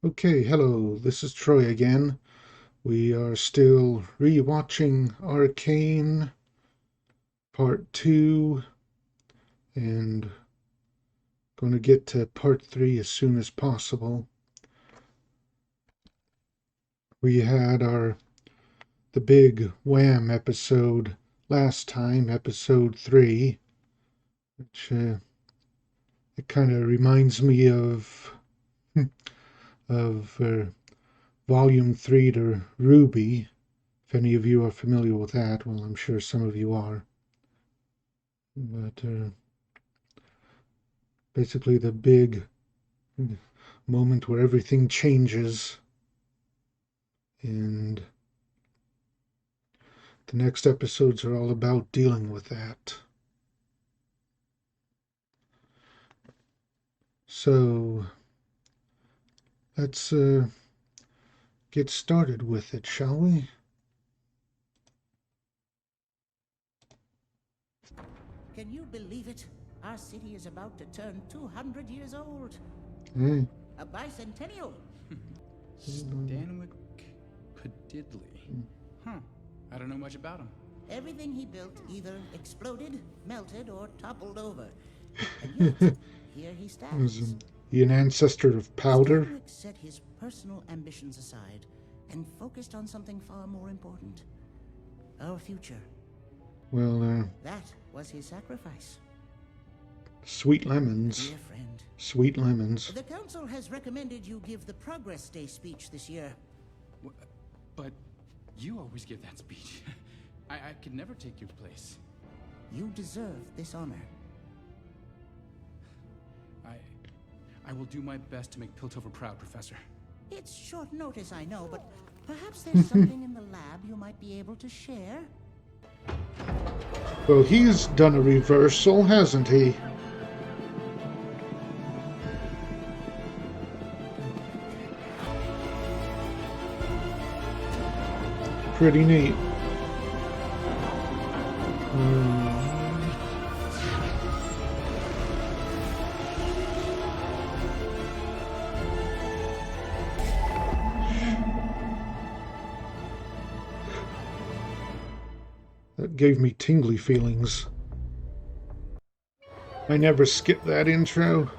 Okay, hello, this is Troy again. We are still re-watching Arcane Part 2 and going to get to Part 3 as soon as possible. We had the big Wham episode last time, episode 3, which it kind of reminds me of of Volume 3 to Ruby. If any of you are familiar with that, well, I'm sure some of you are. But basically the big moment where everything changes, and the next episodes are all about dealing with that. So let's get started with it, shall we? Can you believe it? Our city is about to turn 200 years old. Hey. A bicentennial. Stanwick Padidley. Huh. I don't know much about him. Everything he built either exploded, melted, or toppled over. And yet, here he stands. Is he an ancestor of powder? Stanwick set his personal ambitions aside and focused on something far more important. Our future. Well, That was his sacrifice. sweet lemons. Dear friend. Sweet lemons. The council has recommended you give the Progress Day speech this year. But you always give that speech. I could never take your place. You deserve this honor. I will do my best to make Piltover proud, Professor. It's short notice, I know, but perhaps there's something in the lab you might be able to share? Well, he's done a reversal, hasn't he? Pretty neat. That gave me tingly feelings. I never skip that intro.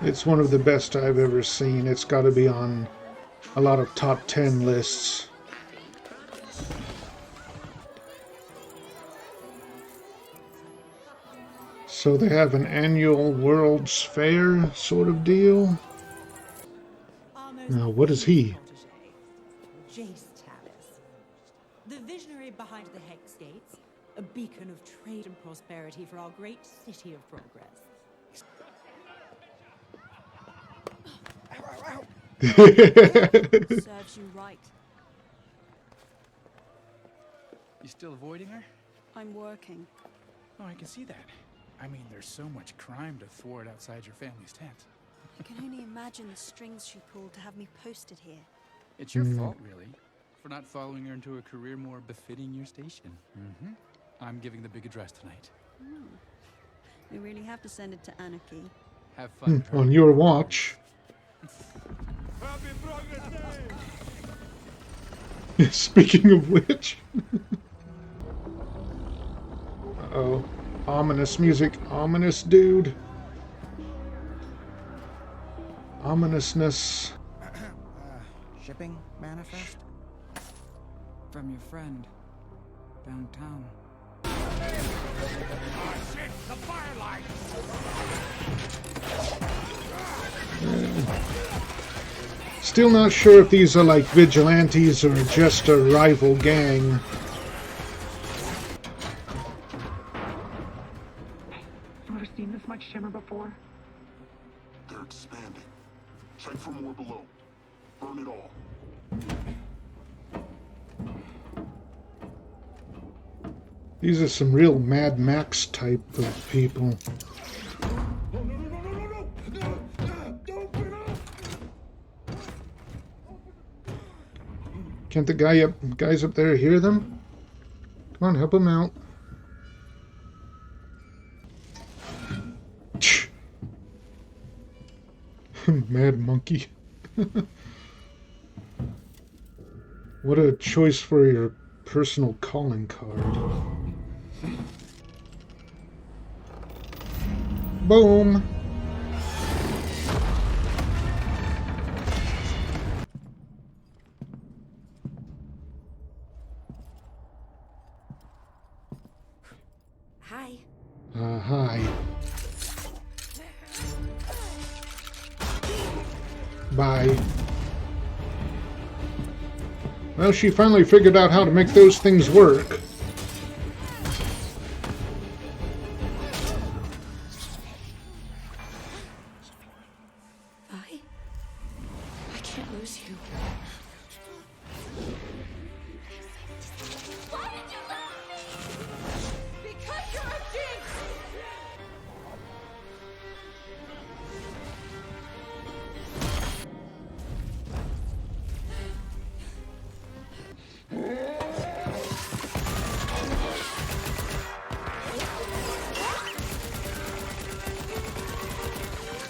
It's one of the best I've ever seen. It's got to be on a lot of top 10 lists. So they have an annual World's Fair sort of deal. Now, what is he? Jace Tallis, the visionary behind the Hex Gates, a beacon of trade and prosperity for our great city of progress. Serves you right. You still avoiding her? I'm working. Oh, I can see that. I mean, there's so much crime to thwart outside your family's tent. I can only imagine the strings she pulled to have me posted here. It's your fault, really, for not following her into a career more befitting your station. I'm giving the big address tonight. We really have to send it to Anarchy. Have fun. On your watch. Happy Progress Day! Speaking of which. Uh-oh. Ominous music. Ominous, dude. Ominousness. Shipping manifest? From your friend, downtown. Ah, shit! The firelight! Still not sure if these are like vigilantes or just a rival gang. Never seen this much shimmer before. They're expanding. Check for more below. Burn it all. These are some real Mad Max type of people. No! Don't open up! Can't the guys up there hear them? Come on, help them out. Mad monkey. What a choice for your personal calling card. Boom! Hi. Hi. Bye. Well, she finally figured out how to make those things work. I can't lose you. Why did you leave me? Because you're a jinx!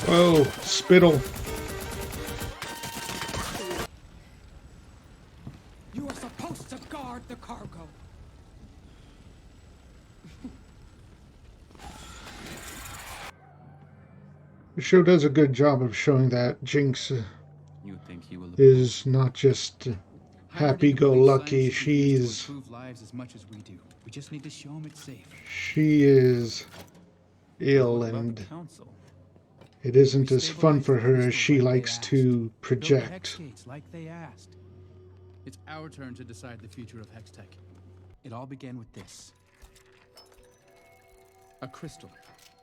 Whoa, spittle. You are supposed to guard the cargo. The show does a good job of showing that Jinx You think he will is not just happy-go-lucky. She's... improve lives as much as we do. We just need to show him it's safe. she is ill, What about and the council? it isn't as fun for her as she likes to Build the Hex project. gates like they asked. It's our turn to decide the future of Hextech. It all began with this. A crystal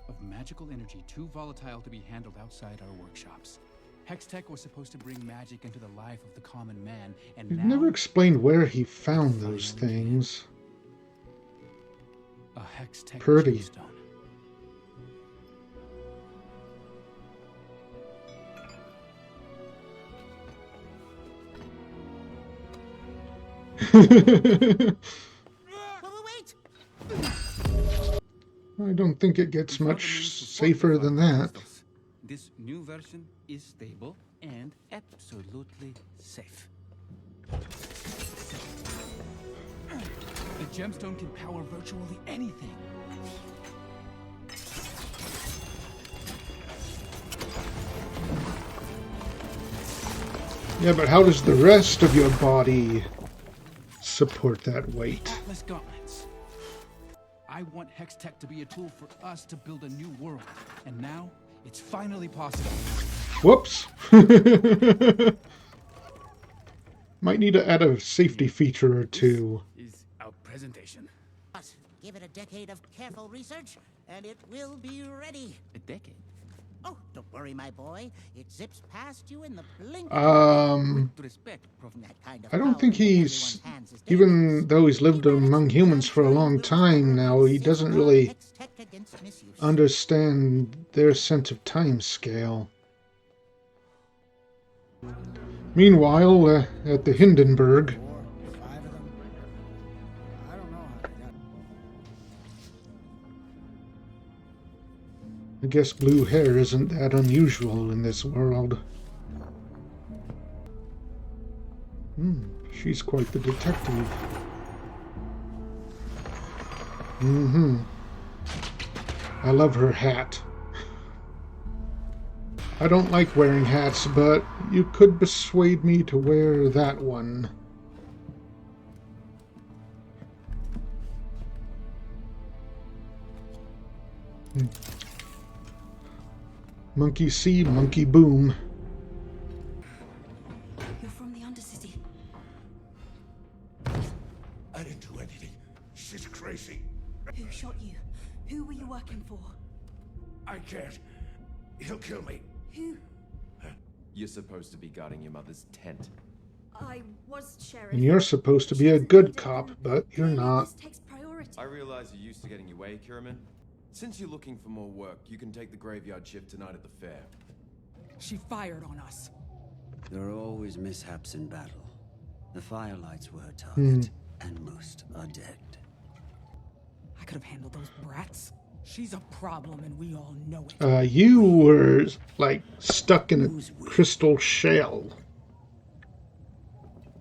of magical energy too volatile to be handled outside our workshops. Hextech was supposed to bring magic into the life of the common man, and We've now never explained where he found those things. a Hextech Pretty. gemstone. Wait! I don't think it gets much safer than that. This new version is stable and absolutely safe. The gemstone can power virtually anything. Yeah, but how does the rest of your body support that weight? Atlas gauntlets. I want Hextech to be a tool for us to build a new world, and now it's finally possible. Whoops! Might need to add a safety feature or two. Is our presentation. Give it a decade of careful research, and it will be ready. A decade? Oh, don't worry, my boy. It zips past you in the blink of With respect, Prof. that kind of I don't power think in he's, everyone's hands is even dangerous. though he's lived Keep it among humans for a long time now, he safeguard doesn't really Hextech against misuse. understand their sense of time scale. Meanwhile, at the Hindenburg, I guess blue hair isn't that unusual in this world. She's quite the detective. I love her hat. I don't like wearing hats, but you could persuade me to wear that one. Monkey see, monkey boom. You're from the Undercity. I didn't do anything. She's crazy. Who shot you? Who were you working for? I can't. He'll kill me. Who? You're supposed to be guarding your mother's tent. I was sheriff. And you're supposed to be a good cop, but you're not. This takes priority. I realize you're used to getting your way, Kiriman. Since you're looking for more work, you can take the graveyard shift tonight at the fair. She fired on us. There are always mishaps in battle. The Firelights were her target, and most are dead. I could have handled those brats. She's a problem, and we all know it. You were, like, stuck in a crystal shell.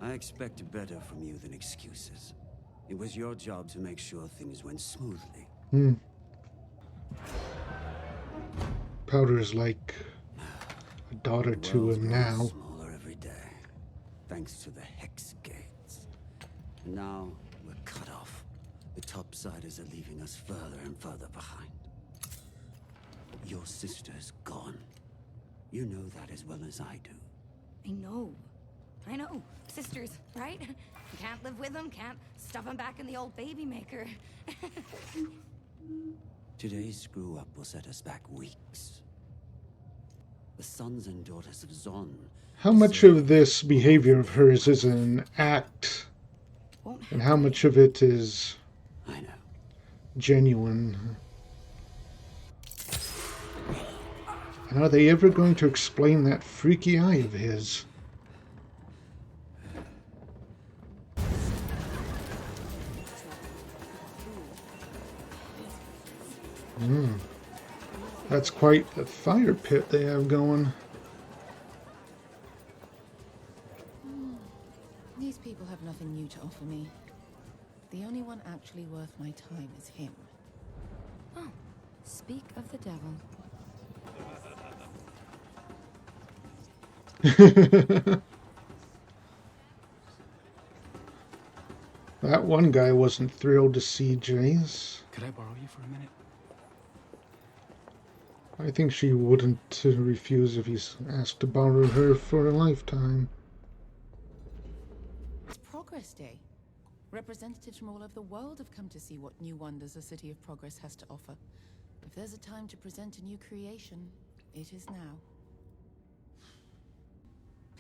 I expect better from you than excuses. It was your job to make sure things went smoothly. Powder's like a daughter to him now. Smaller every day, thanks to the Hex Gates. And now we're cut off. The topsiders are leaving us further and further behind. Your sister's gone. You know that as well as I do. I know. Sisters, right? Can't live with them, can't stuff them back in the old baby maker. Today's screw-up will set us back weeks. The sons and daughters of Zon. How much of this behavior of hers is an act, and how much of it is genuine? And are they ever going to explain that freaky eye of his? That's quite the fire pit they have going. These people have nothing new to offer me. The only one actually worth my time is him. Oh, speak of the devil. That one guy wasn't thrilled to see Jace. Could I borrow you for a minute? I think she wouldn't refuse if he's asked to borrow her for a lifetime. It's Progress Day. Representatives from all over the world have come to see what new wonders the City of Progress has to offer. If there's a time to present a new creation, it is now.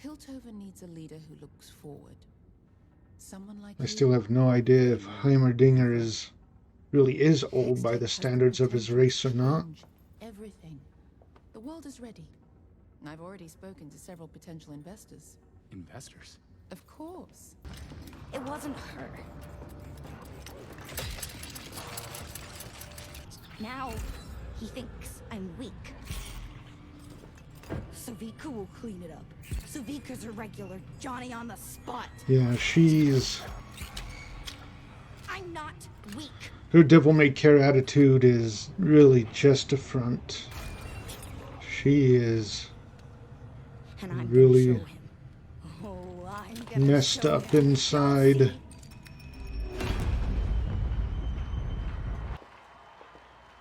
Piltover needs a leader who looks forward. Someone like I still have no idea if Heimerdinger really is old by the standards of his race or not. Everything. The world is ready. I've already spoken to several potential investors. Investors? Of course. It wasn't her. Now, he thinks I'm weak. Savika will clean it up. Savika's a regular Johnny on the spot. Yeah, she's... I'm not weak. Her devil-may-care attitude is really just a front. She is really messed up inside.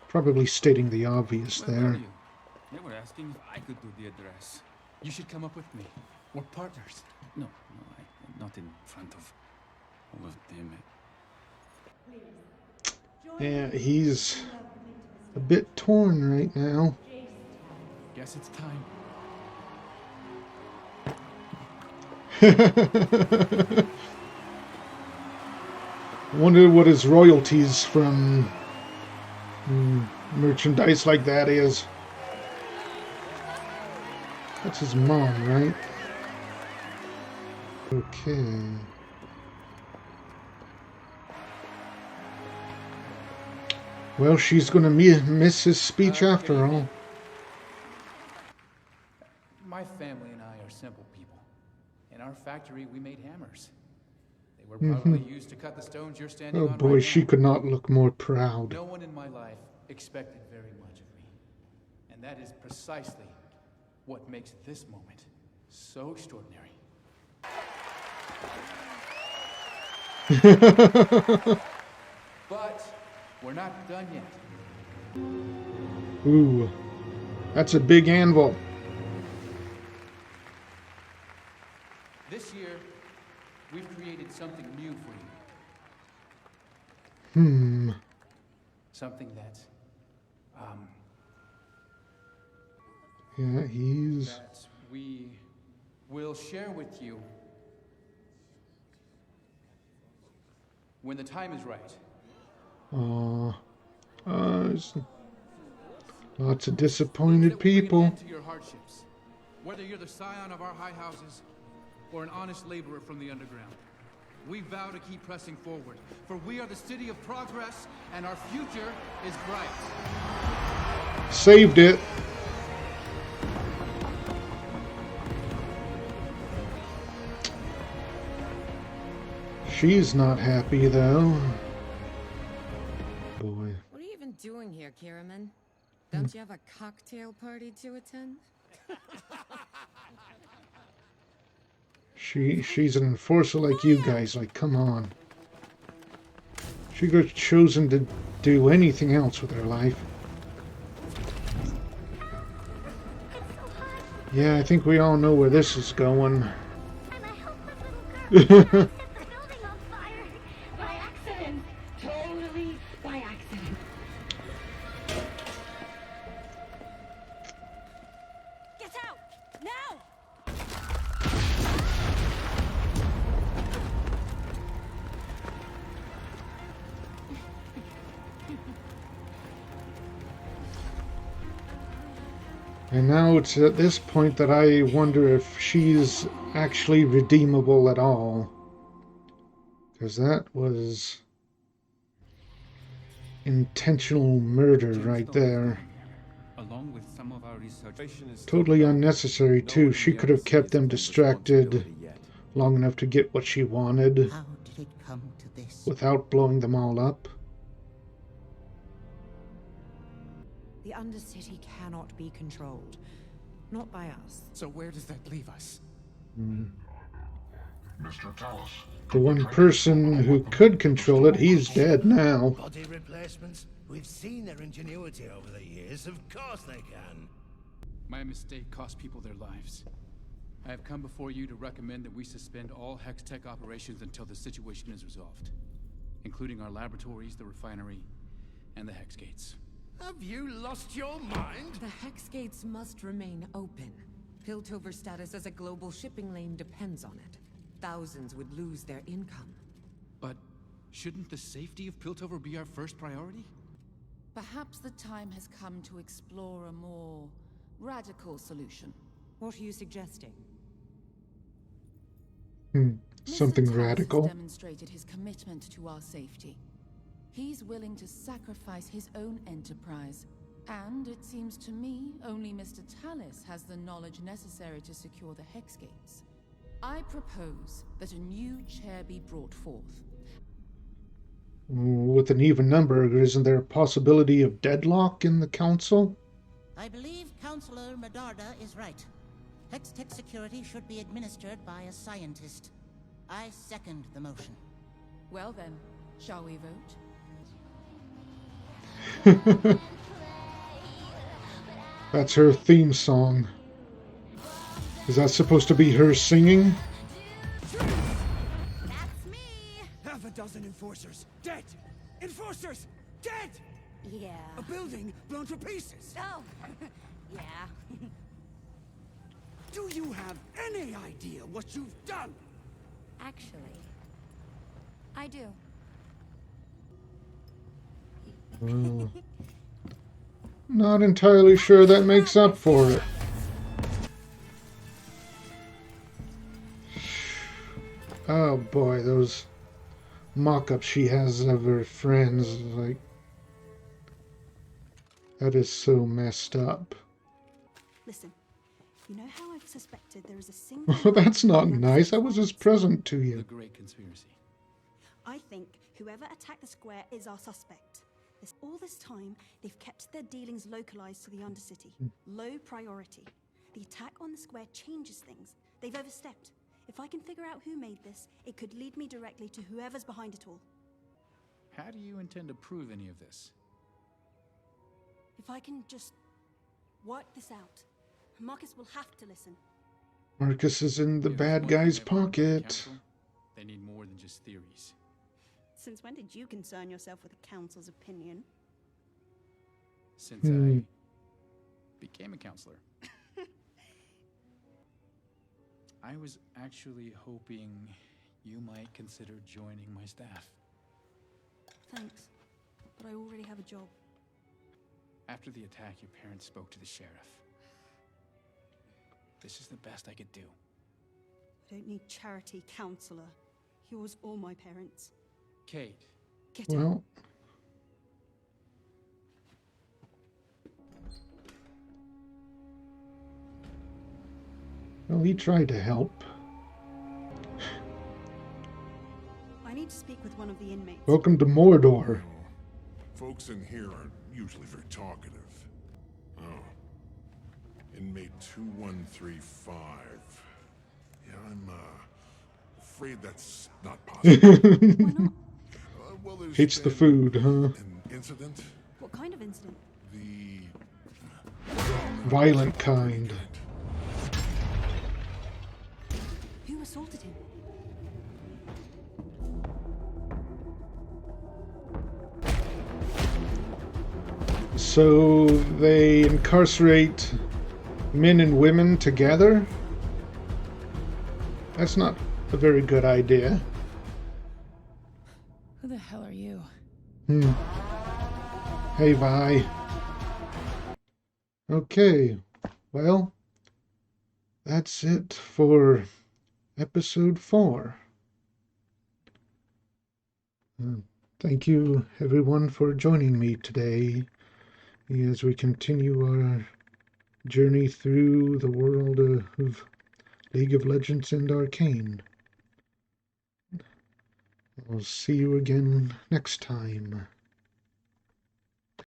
Probably stating the obvious there. They were asking if I could do the address. You should come up with me. We're partners. No, not in front of all of them. Yeah, he's a bit torn right now. Guess it's time. Wonder what his royalties from merchandise like that is. That's his mom, right? Okay. Well, she's gonna miss his speech after all. My family and I are simple people. In our factory, we made hammers. They were probably used to cut the stones you're standing on. Oh boy, right she now. could not look more proud. No one in my life expected very much of me. And that is precisely what makes this moment so extraordinary. But we're not done yet. Ooh, that's a big anvil. This year, we've created something new for you. Something that's, yeah, he's... that we will share with you when the time is right. There's lots of disappointed people. To your hardships, whether you're the scion of our high houses or an honest laborer from the underground. we vow to keep pressing forward, for we are the city of progress, and our future is bright. Saved it. She's not happy, though. Boy. What are you even doing here, Kiraman? Don't you have a cocktail party to attend? She's an enforcer like you guys. Like, come on. She could have chosen to do anything else with her life. Yeah, I think we all know where this is going. And now it's at this point that I wonder if she's actually redeemable at all. Because that was intentional murder right there. Along with some of our research, Totally unnecessary too. She could have kept them distracted long enough to get what she wanted. How did it come to this? Without blowing them all up. The Undercity cannot be controlled. Not by us. So where does that leave us? Mr. Tallis. The one person who could control it, he's dead now. Body replacements? We've seen their ingenuity over the years. Of course they can. My mistake cost people their lives. I have come before you to recommend that we suspend all Hextech operations until the situation is resolved, including our laboratories, the refinery, and the Hex Gates. Have you lost your mind? The Hex Gates must remain open. Piltover's status as a global shipping lane depends on it. Thousands would lose their income. But shouldn't the safety of Piltover be our first priority? Perhaps the time has come to explore a more radical solution. What are you suggesting? Something Mr. Tallis radical. has demonstrated his commitment to our safety. He's willing to sacrifice his own enterprise. And it seems to me only Mr. Tallis has the knowledge necessary to secure the Hex Gates. I propose that a new chair be brought forth. With an even number, isn't there a possibility of deadlock in the council? I believe Councillor Medarda is right. Hextech security should be administered by a scientist. I second the motion. Well then, shall we vote? That's her theme song. Is that supposed to be her singing? That's me! Half a dozen enforcers dead! Enforcers dead! Yeah. A building blown to pieces! Oh, yeah. Do you have any idea what you've done? Actually, I do. Well, not entirely sure that makes up for it. Oh boy, those mock-ups she has of her friends, like, that is so messed up. Listen, you know how I've suspected there is a single... Oh, that's not nice. I was just present to you. The Great Conspiracy. I think whoever attacked the square is our suspect. All this time, they've kept their dealings localized to the Undercity. Low priority. The attack on the square changes things. They've overstepped. If I can figure out who made this, it could lead me directly to whoever's behind it all. How do you intend to prove any of this? If I can just work this out, Marcus will have to listen. Marcus is in the bad guy's pocket. They need more than just theories. Since when did you concern yourself with the council's opinion? Since I became a counselor. I was actually hoping you might consider joining my staff. Thanks, but I already have a job. After the attack, your parents spoke to the sheriff. This is the best I could do. I don't need charity, counselor. Yours or my parents. Kate. Get out. Well, he tried to help. I need to speak with one of the inmates. Welcome to Mordor. Folks in here aren't usually very talkative. Oh. Inmate 2135. Yeah, I'm afraid that's not possible. Why not? Well, there's Hates the been food, huh? An incident? What kind of incident? The Violent kind. Who assaulted him? So they incarcerate men and women together? That's not a very good idea. Who the hell are you? Hey, Vi. Okay, well, that's it for episode 4. Thank you, everyone, for joining me today as we continue our journey through the world of League of Legends and Arcane. I'll see you again next time.